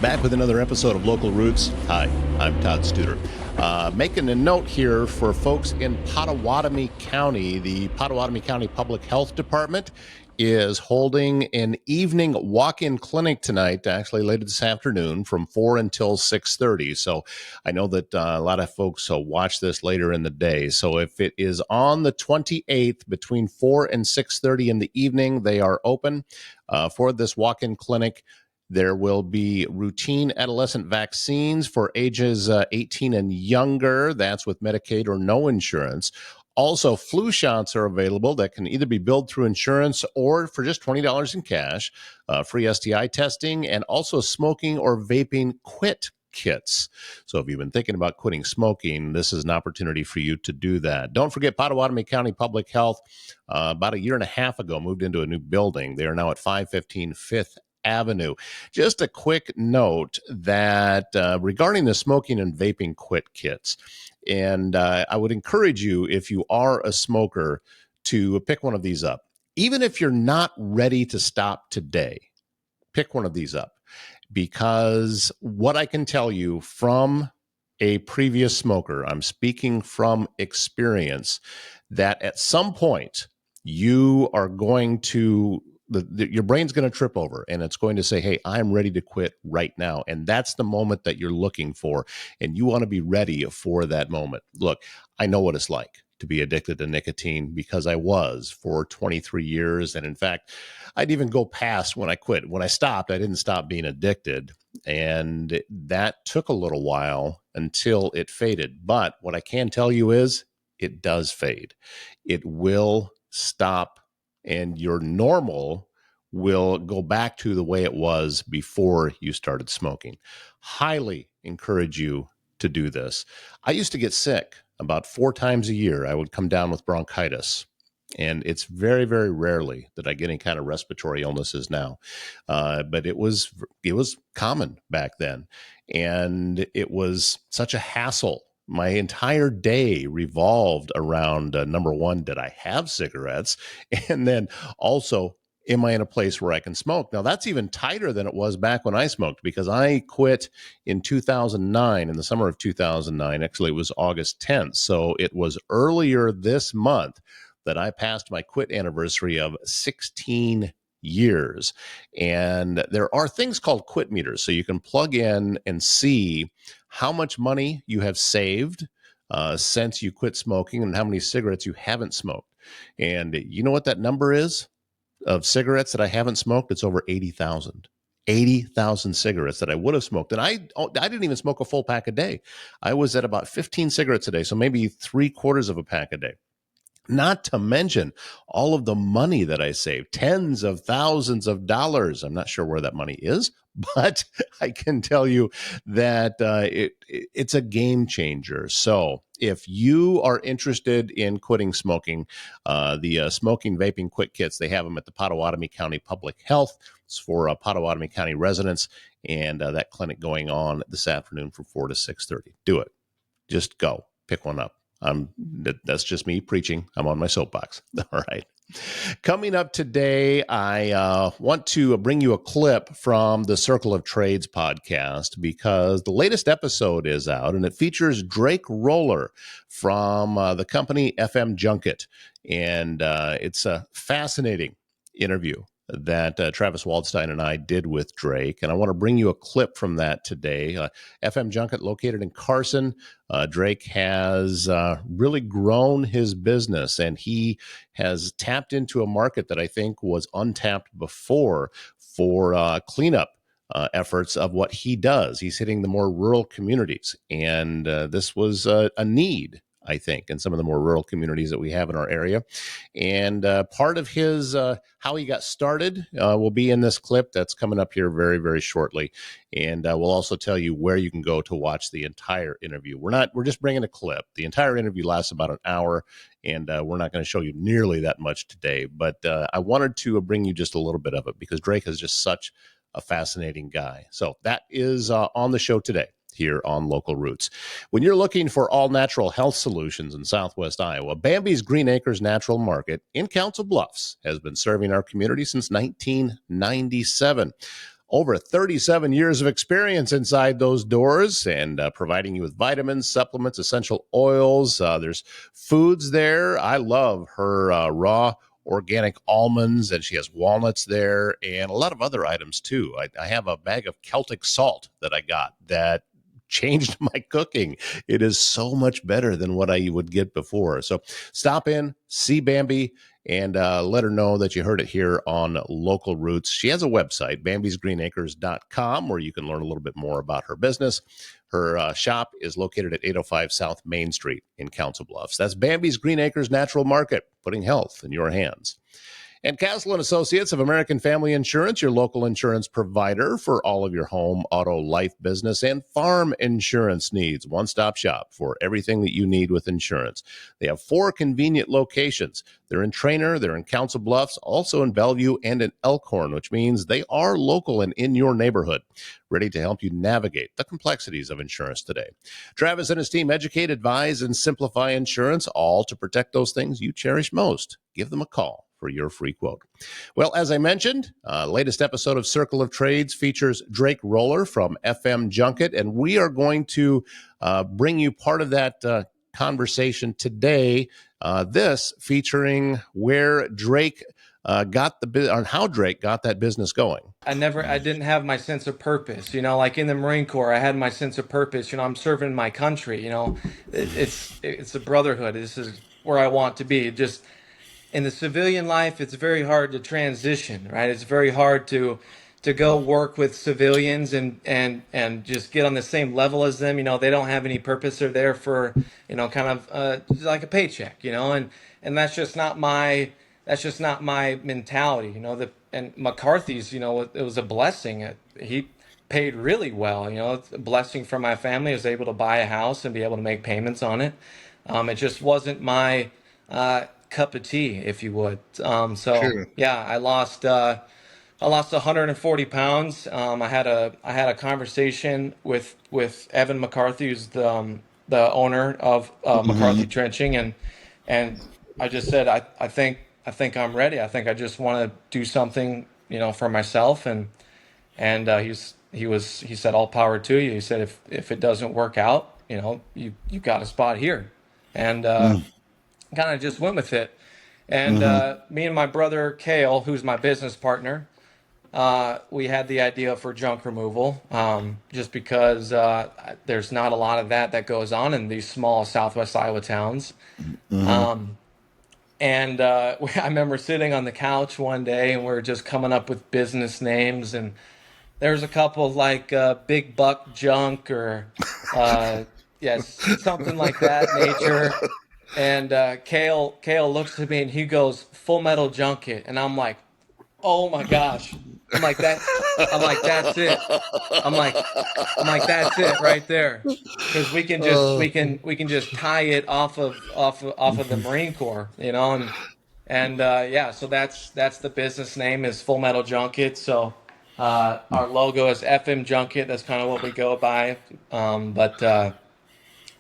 Back with another episode of Local Roots. Hi, I'm Todd Studer. Making a note here for folks in Pottawatomie County. The Pottawatomie County Public Health Department is holding an evening walk-in clinic tonight, actually later this afternoon, from 4 until 6:30. So I know that a lot of folks watch this later in the day. So if it is on the 28th between 4 and 6:30 in the evening, they are open for this walk-in clinic. There will be routine adolescent vaccines for ages 18 and younger. That's with Medicaid or no insurance. Also, flu shots are available that can either be billed through insurance or for just $20 in cash, free STI testing, and also smoking or vaping quit kits. So if you've been thinking about quitting smoking, this is an opportunity for you to do that. Don't forget, Pottawatomie County Public Health, about a year and a half ago, moved into a new building. They are now at 515 5th Avenue. Just a quick note that regarding the smoking and vaping quit kits, and I would encourage you, if you are a smoker, to pick one of these up. Even if you're not ready to stop today, pick one of these up, because what I can tell you from a previous smoker, I'm speaking from experience, that at some point you are going to your brain's going to trip over and it's going to say, hey, I'm ready to quit right now. And that's the moment that you're looking for. And you want to be ready for that moment. Look, I know what it's like to be addicted to nicotine because I was for 23 years. And in fact, I'd even go past when I quit. When I stopped, I didn't stop being addicted. And that took a little while until it faded. But what I can tell you is it does fade. It will stop. And your normal will go back to the way it was before you started smoking. Highly encourage you to do this. I used to get sick about 4 times a year. I would come down with bronchitis. And it's very, very rarely that I get any kind of respiratory illnesses now. But it was common back then. And it was such a hassle. My entire day revolved around, number one, did I have cigarettes? And then also, am I in a place where I can smoke? Now, that's even tighter than it was back when I smoked, because I quit in 2009, in the summer of 2009. Actually, it was August 10th. So it was earlier this month that I passed my quit anniversary of 16 years. And there are things called quit meters. So you can plug in and see how much money you have saved since you quit smoking and how many cigarettes you haven't smoked. And you know what that number is of cigarettes that I haven't smoked? It's over 80,000. 80,000 cigarettes that I would have smoked. And I didn't even smoke a full pack a day. I was at about 15 cigarettes a day, so maybe 3/4 of a pack a day. Not to mention all of the money that I saved, tens of thousands of dollars. I'm not sure where that money is, but I can tell you that it's a game changer. So if you are interested in quitting smoking, the smoking vaping quit kits, they have them at the Pottawatomie County Public Health. It's for Pottawatomie County residents, and that clinic going on this afternoon from 4 to 6:30. Do it. Just go. Pick one up. That's just me preaching. I'm on my soapbox. All right. Coming up today, I want to bring you a clip from the Circle of Trades podcast, because the latest episode is out and it features Drake Roller from the company FM Junkit. And it's a fascinating interview that Travis Waldstein and I did with Drake. And I want to bring you a clip from that today. FM Junkit, located in Carson. Drake has really grown his business, and he has tapped into a market that I think was untapped before for cleanup efforts of what he does. He's hitting the more rural communities, and this was a need, I think, in some of the more rural communities that we have in our area. And part of his how he got started will be in this clip that's coming up here very, very shortly. And we'll also tell you where you can go to watch the entire interview. We're just bringing a clip. The entire interview lasts about an hour, and we're not going to show you nearly that much today. But I wanted to bring you just a little bit of it, because Drake is just such a fascinating guy. So that is on the show today here on Local Roots. When you're looking for all natural health solutions in Southwest Iowa, Bambi's Green Acres Natural Market in Council Bluffs has been serving our community since 1997. over 37 years of experience inside those doors and providing you with vitamins, supplements, essential oils. There's foods there. I love her raw organic almonds, and she has walnuts there and a lot of other items too. I have a bag of Celtic salt that I got that changed my cooking. It is so much better than what I would get before. So stop in, see Bambi, and let her know that you heard it here on Local Roots. She has a website, bambisgreenacres.com, where you can learn a little bit more about her business. Her shop is located at 805 South Main Street in Council Bluffs. That's Bambi's Green Acres Natural Market, putting health in your hands. And Castle and Associates of American Family Insurance, your local insurance provider for all of your home, auto, life, business, and farm insurance needs. One-stop shop for everything that you need with insurance. They have 4 convenient locations. They're in Trainer, they're in Council Bluffs, also in Bellevue and in Elkhorn, which means they are local and in your neighborhood, ready to help you navigate the complexities of insurance today. Travis and his team educate, advise, and simplify insurance, all to protect those things you cherish most. Give them a call for your free quote. Well, as I mentioned, latest episode of Circle of Trades features Drake Roller from FM Junkit, and we are going to bring you part of that conversation today. This featuring where Drake got the on how Drake got that business going. I didn't have my sense of purpose, like in the Marine Corps, I had my sense of purpose, I'm serving my country, it's a brotherhood. This is where I want to be. Just in the civilian life, it's very hard to transition, right? It's very hard to go work with civilians and just get on the same level as them. They don't have any purpose. They're there for, kind of like a paycheck, and that's just not my mentality, and McCarthy's, it was a blessing. He paid really well, it's a blessing for my family. I was able to buy a house and be able to make payments on it. It just wasn't my cup of tea, if you would. Sure. Yeah, I lost 140 pounds. I had a conversation with Evan McCarthy, who's the owner of McCarthy Trenching, and I just said I think I'm ready. I think I just want to do something, for myself, and he said, all power to you. He said, if it doesn't work out, you got a spot here, and kind of just went with it. And me and my brother Kale, who's my business partner, we had the idea for junk removal, just because there's not a lot of that goes on in these small Southwest Iowa towns. And I remember sitting on the couch one day, and we are just coming up with business names, and there's a couple like Big Buck Junk or yes, something like that nature. And Kale looks at me and he goes, Full Metal Junket, and I'm like, oh my gosh. I'm like that. I'm like, that's it. I'm like, that's it right there, because we can just tie it off of the Marine Corps, and yeah. So that's the business name is Full Metal Junket. So our logo is FM Junket. That's kind of what we go by. But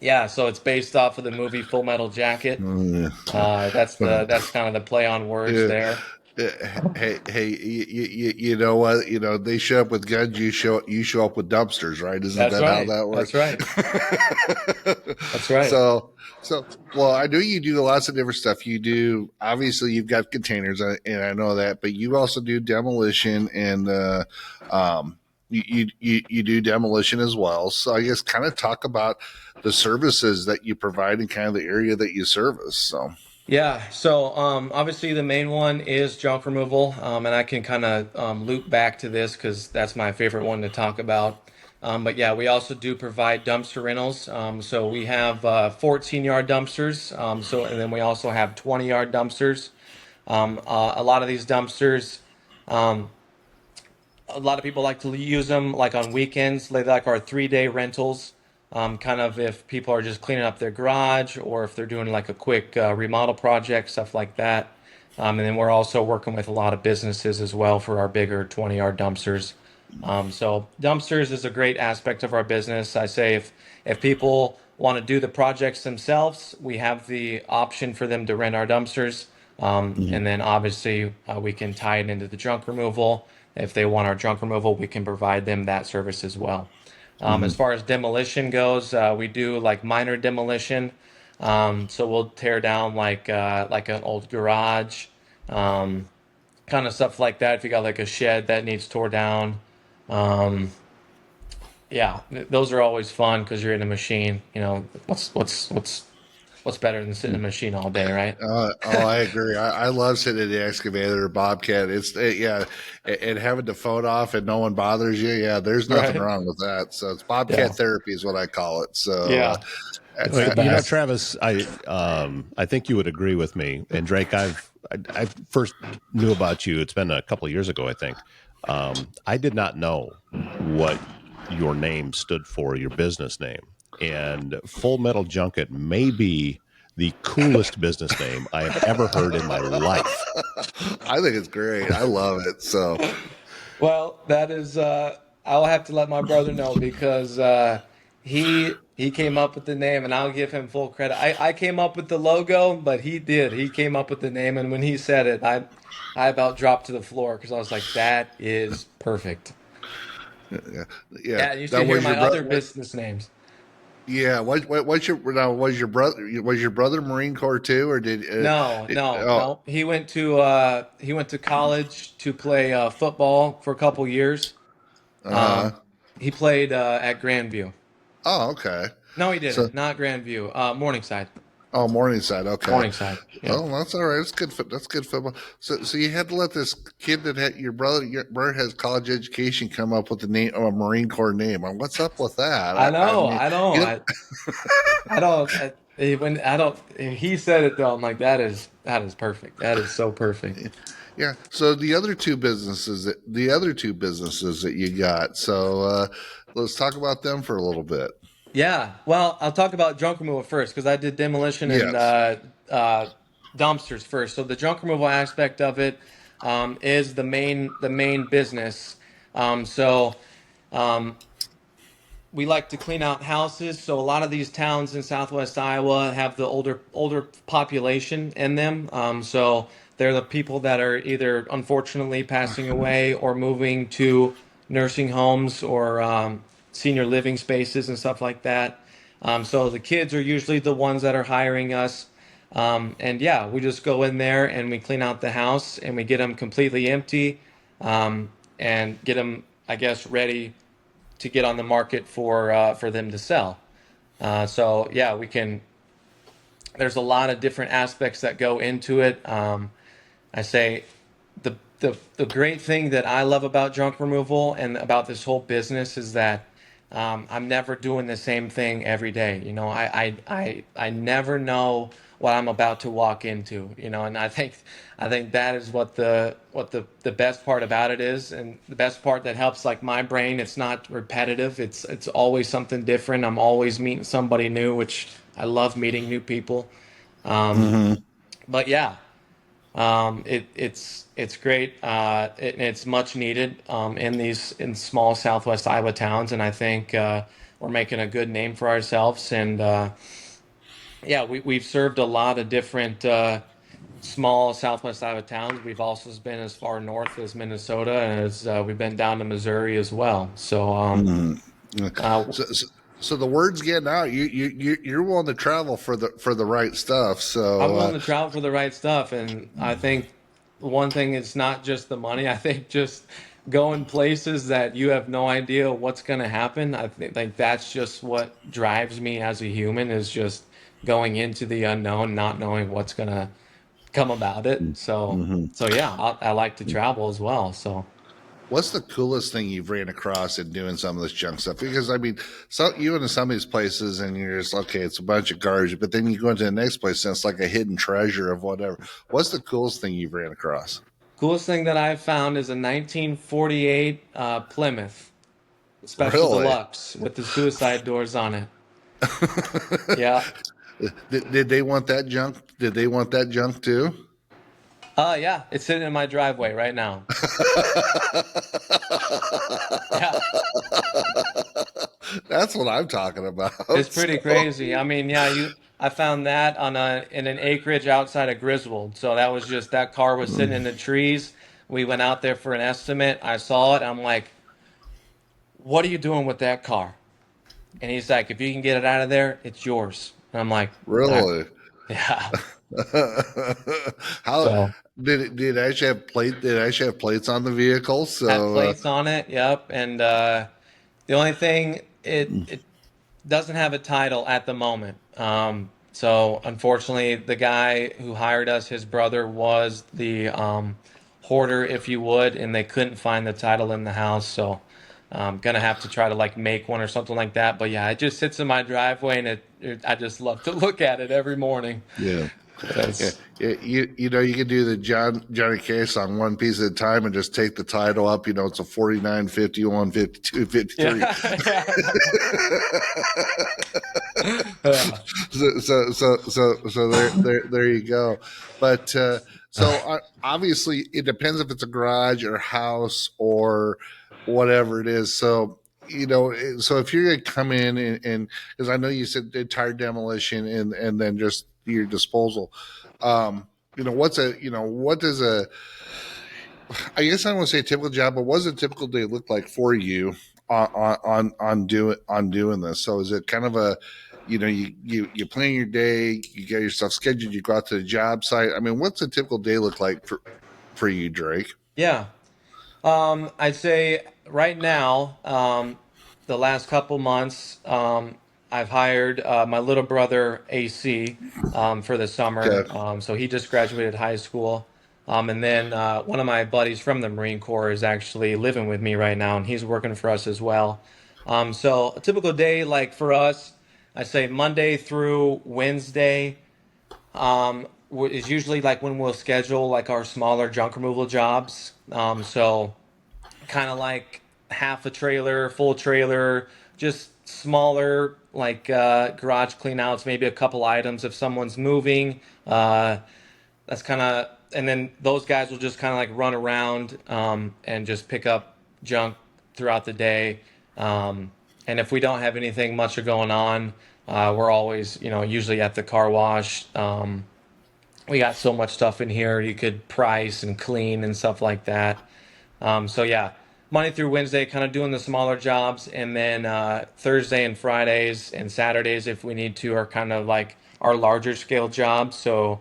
yeah, so it's based off of the movie Full Metal Jacket. That's kind of the play on words Yeah. there. Hey, you know what? They show up with guns. You show up with dumpsters, right? Isn't That's that how right. that works? That's right. That's right. Well, I know you do lots of different stuff. You do, obviously, you've got containers, and I know that, but you also do demolition, and you do demolition as well. So I guess kind of talk about the services that you provide and kind of the area that you service. So. Yeah, so obviously the main one is junk removal, and I can kind of loop back to this because that's my favorite one to talk about. But yeah, we also do provide dumpster rentals. So we have 14-yard dumpsters. And then we also have 20-yard dumpsters. A lot of these dumpsters, a lot of people like to use them like on weekends. They like our 3-day rentals. Kind of if people are just cleaning up their garage or if they're doing like a quick remodel project, stuff like that. And then we're also working with a lot of businesses as well for our bigger 20-yard dumpsters. So dumpsters is a great aspect of our business. I say if people want to do the projects themselves, we have the option for them to rent our dumpsters. And then obviously we can tie it into the junk removal. if they want our junk removal, we can provide them that service as well. As Hmm. far as demolition goes, we do like minor demolition. So we'll tear down like an old garage, um, kind of stuff like that. If you got like a shed that needs tore down, um, yeah, those are always fun because you're in a machine. You know, what's better than sitting in a machine all day, right? Oh, I agree. I love sitting in the excavator or bobcat. Yeah, and having the phone off and no one bothers you. Yeah, there's nothing Right. wrong with that. So it's bobcat Yeah. therapy is what I call it. So Yeah. It's the best. Travis, I think you would agree with me. And Drake, I first knew about you. It's been a couple of years ago, I think. I did not know what your name stood for, your business name, and Full Metal Junket may be the coolest business name I have ever heard in my life. I think it's great. I love it. So Well, that is I'll have to let my brother know because he came up with the name and I'll give him full credit. I came up with the logo, but he did. He came up with the name and when he said it, I about dropped to the floor because I was like, that is perfect. yeah, yeah. Yeah, you Now should hear was my your brother? other business names. Yeah. What's your now? Was your brother Marine Corps too, or No, no, oh, no. He went to college to play football for a couple years. uh, Um, he played at Grandview. oh, okay. No, he So didn't. Not Grandview. Morningside. oh, Morningside. Okay. Morningside. Yeah. Oh, that's all right. That's good. That's good football. So you had to let this kid that had your brother has college education come up with the name of a Marine Corps name. What's up with that? I I know. mean, I know. you I don't. When I don't. He said it though. I'm like, that is perfect. That is so perfect. yeah. So the other two businesses that you got. So let's talk about them for a little bit. Yeah. Well, I'll talk about junk removal first because I did demolition and Yes. uh, dumpsters first. So the junk removal aspect of it is the main business. So. Um, we like to clean out houses. So a lot of these towns in Southwest Iowa have the older population in them. So they're the people that are either unfortunately passing away or moving to nursing homes or senior living spaces and stuff like that. So the kids are usually the ones that are hiring us. And yeah, we just go in there and we clean out the house and we get them completely empty and get them, I guess, ready to get on the market for them to sell. So yeah, we can. There's a lot of different aspects that go into it. I say the great thing that I love about junk removal and about this whole business is that I'm never doing the same thing every day. You know, I never know what I'm about to walk into. You know, and I think that is the best part about it is, and the best part that helps like my brain. It's not repetitive. It's always something different. I'm always meeting somebody new, which I love meeting new people. Um, Hmm. but yeah, it's great. It's much needed in these in small Southwest Iowa towns, and I think we're making a good name for ourselves. And yeah, we've served a lot of different small Southwest Iowa towns. We've also been as far north as Minnesota, and as we've been down to Missouri as well. So Hmm. uh, So the word's getting out. You're willing to travel for the right stuff. I'm So willing to travel for the right stuff, and I think one thing is not just the money. I think just going places that you have no idea what's going to happen. I think like that's just what drives me as a human is just going into the unknown, not knowing what's going to come about it. hmm. So yeah, I like to travel as well. So. What's the coolest thing you've ran across in doing some of this junk stuff? Because I mean, so you into some of these places and you're just okay, it's a bunch of garbage, but then you go into the next place and it's like a hidden treasure of whatever. What's the coolest thing you've ran across? Coolest thing that I've found is a 1948 Plymouth Special Really? Deluxe with the suicide doors on it. Yeah. Did they want that junk? Did they want that junk too? Yeah, it's sitting in my driveway right now. Yeah, That's what I'm talking about. it's pretty So, crazy. I mean, yeah, you I found that on a in an acreage outside of Griswold. So that was just that car was sitting in the trees, We went out there for an estimate. I saw it. I'm like, what are you doing with that car? And he's like, if you can get it out of there, it's yours. And I'm like, all right. Really? Yeah. How So did it actually have Did it actually have plates on the vehicle? had So plates on it. Yep. And the only thing, it doesn't have a title at the moment. So unfortunately, the guy who hired us, his brother was the hoarder, if you would, and they couldn't find the title in the house. So I'm gonna have to try to like make one or something like that. But yeah, it just sits in my driveway, and I just love to look at it every morning. yeah. Yeah, That's yeah, you know you can do the Johnny Cash song one piece at a time and just take the title up. You know it's a 49, 51, 52, 53. yeah, yeah. So there you go. But obviously it depends if it's a garage or house or whatever it is. So so if you're gonna come in and because I know you said entire demolition and then just your disposal, what does a I guess I don't want to say a typical job, but what does a typical day look like for you on doing this? So is it kind of a you plan your day, you get your stuff scheduled, you go out to the job site. I mean, what's a typical day look like for you, Drake? Yeah. I'd say right now, the last couple months, I've hired my little brother AC for the summer. Okay. So he just graduated high school. And then one of my buddies from the Marine Corps is actually living with me right now, and he's working for us as well. So a typical day, like for us, I say Monday through Wednesday, is usually like when we'll schedule like our smaller junk removal jobs. So kind of like half a trailer, full trailer, just smaller like garage clean outs, maybe a couple items if someone's moving. That's kind of, and then those guys will just kind of like run around and just pick up junk throughout the day. And if we don't have anything much going on, we're always, usually at the car wash. We got so much stuff in here you could price and clean and stuff like that. So yeah, Monday through Wednesday, kind of doing the smaller jobs, and then Thursday and Fridays and Saturdays, if we need to, are kind of like our larger scale jobs. So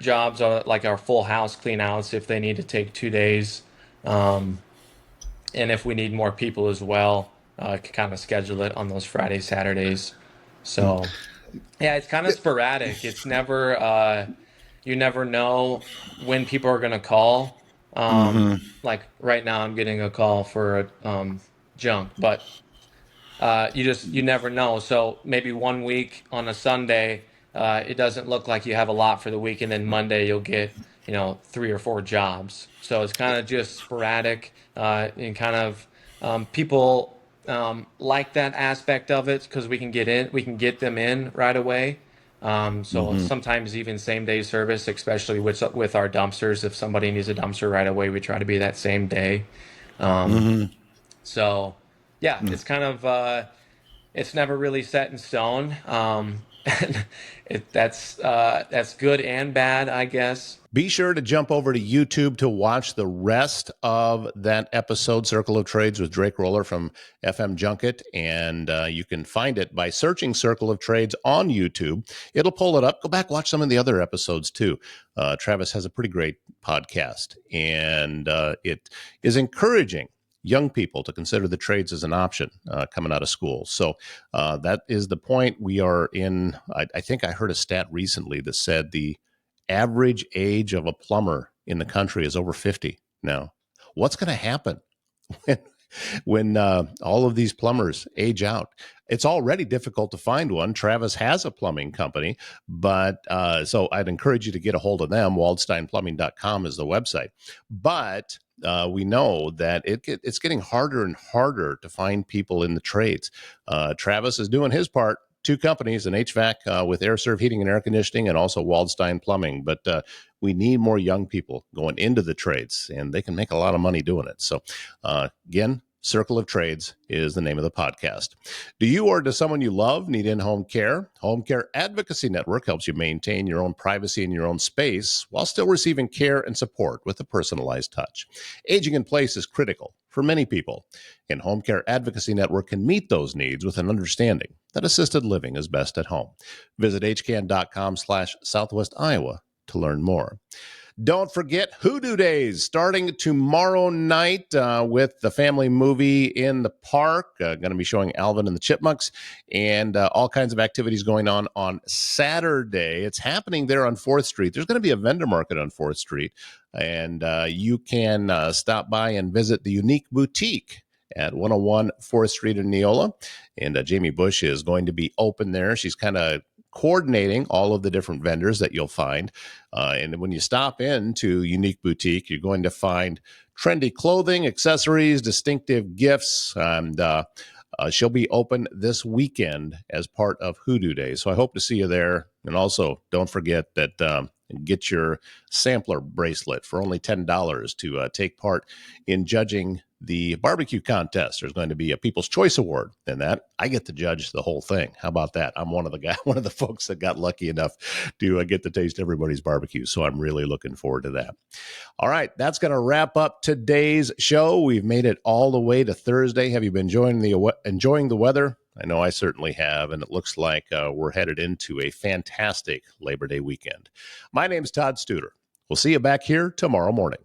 jobs are like our full house clean outs if they need to take 2 days, and if we need more people as well, can kind of schedule it on those Fridays, Saturdays. So yeah, it's kind of sporadic. It's never you never know when people are gonna call. Like right now, I'm getting a call for junk, but you never know. So maybe one week on a Sunday, it doesn't look like you have a lot for the week, and then Monday you'll get 3 or 4 jobs. So it's kind of just sporadic, and kind of people like that aspect of it because we can get them in right away. So sometimes even same day service, especially with our dumpsters. If somebody needs a dumpster right away, we try to be that same day. Um, so yeah, it's kind of it's never really set in stone. And that's good and bad, I guess. Be sure to jump over to YouTube to watch the rest of that episode, Circle of Trades with Drake Roller from FM Junket. And you can find it by searching Circle of Trades on YouTube. It'll pull it up. Go back, watch some of the other episodes too. Travis has a pretty great podcast, and it is encouraging young people to consider the trades as an option coming out of school. So that is the point. We are in, I think I heard a stat recently that said the average age of a plumber in the country is over 50 now. What's going to happen when all of these plumbers age out? It's already difficult to find one. Travis has a plumbing company, but so I'd encourage you to get a hold of them. waldsteinplumbing.com is the website. But we know that it's getting harder and harder to find people in the trades. Travis is doing his part. 2 companies, an HVAC with AirServe heating and air conditioning, and also Waldstein Plumbing. But we need more young people going into the trades, and they can make a lot of money doing it. So again, Circle of Trades is the name of the podcast. Do you or does someone you love need in-home care? Home Care Advocacy Network helps you maintain your own privacy in your own space while still receiving care and support with a personalized touch. Aging in place is critical for many people, and Home Care Advocacy Network can meet those needs with an understanding that assisted living is best at home. Visit hcan.com/Southwest Iowa to learn more. Don't forget Hoodoo Days starting tomorrow night with the family movie in the park. Going to be showing Alvin and the Chipmunks and all kinds of activities going on Saturday. It's happening there on 4th Street. There's going to be a vendor market on 4th Street, and you can stop by and visit the Unique Boutique at 101 4th Street in Neola. And Jamie Bush is going to be open there. She's kind of coordinating all of the different vendors that you'll find. And when you stop into Unique Boutique, you're going to find trendy clothing, accessories, distinctive gifts, and she'll be open this weekend as part of Hoodoo Days. So I hope to see you there. And also, don't forget that get your sampler bracelet for only $10 to take part in judging the barbecue contest. There's going to be a People's Choice Award in that. I get to judge the whole thing. How about that? I'm one of the folks that got lucky enough to get to taste everybody's barbecue. So I'm really looking forward to that. All right, that's going to wrap up today's show. We've made it all the way to Thursday. Have you been enjoying the weather? I know I certainly have, and it looks like we're headed into a fantastic Labor Day weekend. My name's Todd Studer. We'll see you back here tomorrow morning.